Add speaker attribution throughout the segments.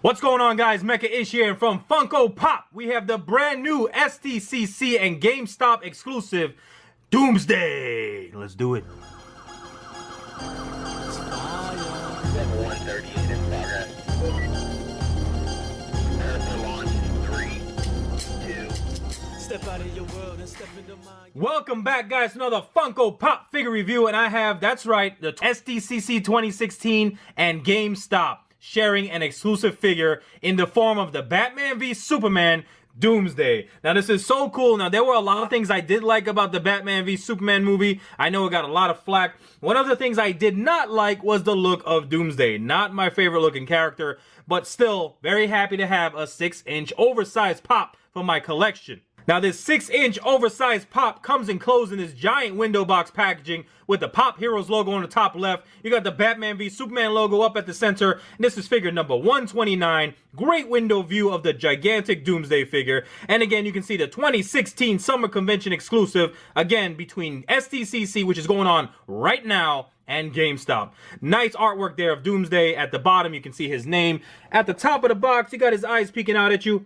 Speaker 1: What's going on, guys? Mecha Ish here, and from Funko Pop, we have the brand new SDCC and Gamestop exclusive Doomsday. Let's do it.
Speaker 2: 138 in progress. Marathon launch in 3, 2.
Speaker 3: Step out of your world and step into mine.
Speaker 1: Welcome back, guys, to another Funko Pop figure review, and I have, that's right, the SDCC 2016 and Gamestop sharing an exclusive figure in the form of the Batman v Superman Doomsday. Now, this is so cool. Now, there were a lot of things I did like about the Batman v Superman movie. I know it got a lot of flack. One of the things I did not like was the look of Doomsday. Not my favorite looking character, but still very happy to have a 6-inch oversized pop for my collection. Now, this 6-inch oversized pop comes enclosed in this giant window box packaging with the Pop Heroes logo on the top left. You got the Batman v Superman logo up at the center. And this is figure number 129. Great window view of the gigantic Doomsday figure. And again, you can see the 2016 Summer Convention exclusive, again, between SDCC, which is going on right now, and GameStop. Nice artwork there of Doomsday. At the bottom, you can see his name. At the top of the box, you got his eyes peeking out at you.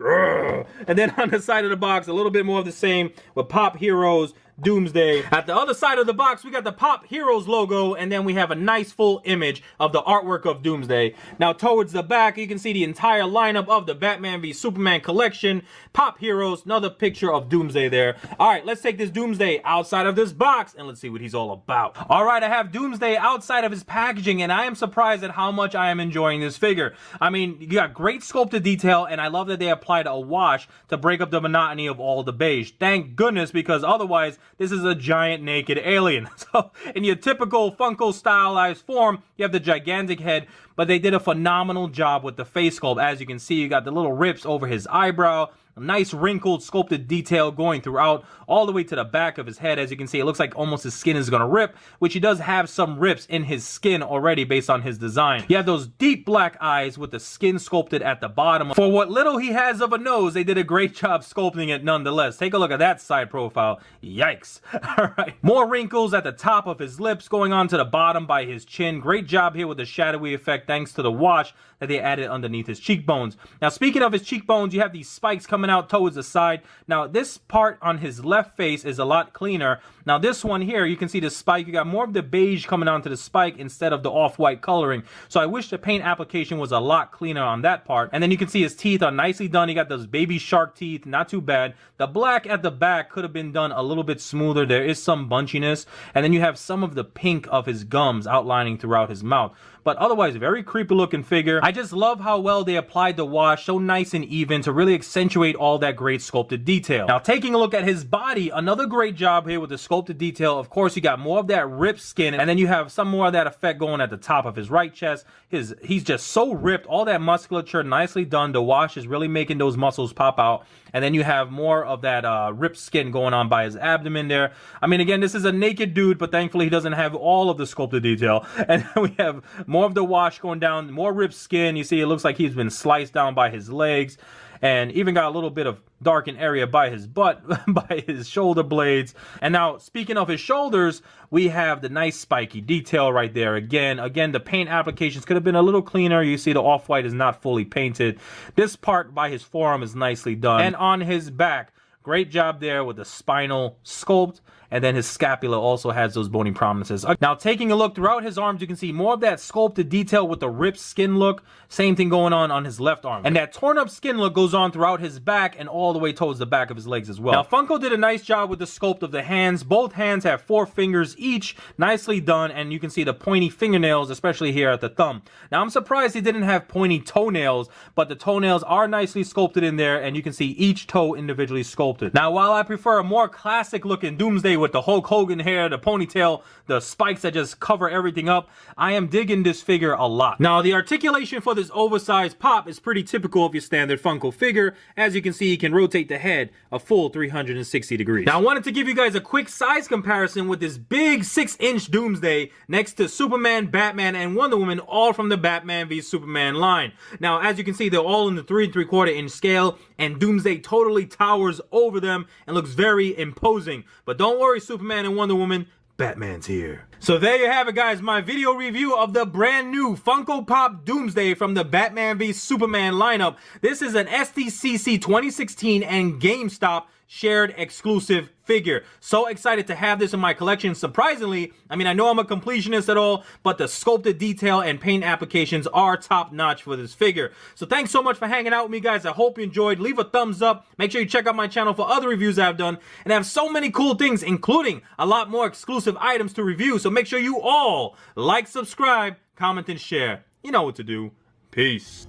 Speaker 1: And then on the side of the box, a little bit more of the same with Pop Heroes, Doomsday. At the other side of the box, we got the Pop Heroes logo, and then we have a nice full image of the artwork of Doomsday. Now, towards the back, you can see the entire lineup of the Batman v Superman collection, Pop Heroes, another picture of Doomsday there. All right, let's take this Doomsday outside of this box, and let's see what he's all about. All right, I have Doomsday outside of his packaging, and I am surprised at how much I am enjoying this figure. I mean, you got great sculpted detail, and I love that they applied a wash to break up the monotony of all the beige. Thank goodness, because otherwise, this is a giant naked alien. So in your typical Funko stylized form, you have the gigantic head, but they did a phenomenal job with the face sculpt. As you can see, you got the little rips over his eyebrow, a nice wrinkled sculpted detail going throughout all the way to the back of his head. As you can see, it looks like almost his skin is gonna rip, which he does have some rips in his skin already based on his design. You have those deep black eyes with the skin sculpted at the bottom. For what little he has of a nose, they did a great job sculpting it nonetheless. Take a look at that side profile. Yikes. All right, more wrinkles at the top of his lips going on to the bottom by his chin. Great job here with the shadowy effect thanks to the wash that they added underneath his cheekbones. Now, speaking of his cheekbones, you have these spikes coming out towards the side. Now, this part on his left face is a lot cleaner. Now, this one here, you can see the spike. You got more of the beige coming onto the spike instead of the off-white coloring. So I wish the paint application was a lot cleaner on that part. And then you can see his teeth are nicely done. You got those baby shark teeth, not too bad. The black at the back could have been done a little bit smoother. There is some bunchiness. And then you have some of the pink of his gums outlining throughout his mouth. But otherwise, very creepy looking figure. I just love how well they applied the wash, so nice and even to really accentuate all that great sculpted detail. Now, taking a look at his body, another great job here with the sculpted detail. Of course, you got more of that ripped skin, and then you have some more of that effect going at the top of his right chest. He's just so ripped, all that musculature nicely done. The wash is really making those muscles pop out. And then you have more of that ripped skin going on by his abdomen there. I mean, again, this is a naked dude, but thankfully he doesn't have all of the sculpted detail. And then we have more of the wash going down, more ripped skin. You see, it looks like he's been sliced down by his legs. And even got a little bit of darkened area by his butt, by his shoulder blades. And now, speaking of his shoulders, we have the nice spiky detail right there. Again, the paint applications could have been a little cleaner. You see the off-white is not fully painted. This part by his forearm is nicely done. And on his back, great job there with the spinal sculpt. And then his scapula also has those bony prominences. Now, taking a look throughout his arms, you can see more of that sculpted detail with the ripped skin look. Same thing going on his left arm. And that torn up skin look goes on throughout his back and all the way towards the back of his legs as well. Now, Funko did a nice job with the sculpt of the hands. Both hands have 4 fingers each, nicely done. And you can see the pointy fingernails, especially here at the thumb. Now, I'm surprised he didn't have pointy toenails, but the toenails are nicely sculpted in there, and you can see each toe individually sculpted. Now, while I prefer a more classic looking Doomsday with the Hulk Hogan hair, the ponytail, the spikes that just cover everything up, I am digging this figure a lot. Now, the articulation for this oversized pop is pretty typical of your standard Funko figure. As you can see, he can rotate the head a full 360 degrees. Now, I wanted to give you guys a quick size comparison with this big 6-inch Doomsday next to Superman, Batman, and Wonder Woman, all from the Batman v Superman line. Now, as you can see, they're all in the 3 3/4 inch scale, and Doomsday totally towers over them and looks very imposing. But don't worry, Superman and Wonder Woman, Batman's here. So there you have it, guys. My video review of the brand new Funko Pop Doomsday from the Batman v Superman lineup. This is an SDCC 2016 and GameStop shared exclusive figure. So excited to have this in my collection. Surprisingly, I mean, I know I'm a completionist at all, but the sculpted detail and paint applications are top notch for this figure. So thanks so much for hanging out with me, guys. I hope you enjoyed. Leave a thumbs up. Make sure you check out my channel for other reviews I've done, and I have so many cool things, including a lot more exclusive items to review. So make sure you all like, subscribe, comment, and share. You know what to do. Peace.